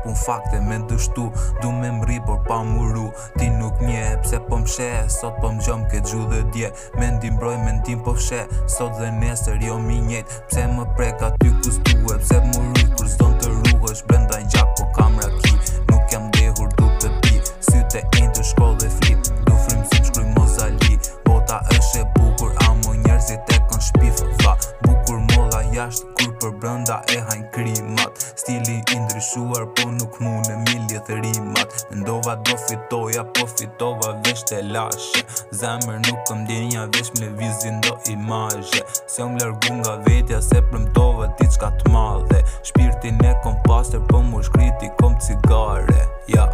pun fakte me dështu. Du me mri por pa muru. Ti nuk mje, pse po mshe, sot po m'gjom ke gju dhe dje. Mendim mbroj, mendim po fshe, sot dhe nesër jo mi njejt. Pse më prek aty ku s'duhe, pse më rri kur s'don të ruhesh. Brenda njak po kam raki, nuk jam dehur du të pi. Syte e të shkoll dhe flip, du frymësim shkruj mozali. Bota është e bukur, amo njerëzit e kon shpif. Va, bukur molla jashtë, kur për brenda e hajn krimat. Stili i ndryshuar, po nuk mu në miljet rimat. Mendova do fitoja, po fitova vesh të lashe. Zemër nuk ndjenja vesh m'levizin do imazhe. Se më largu nga vetja, se premtova diçka t'madhe. Shpirtin e kom pastër, po mu shkriti kom cigare. Ja.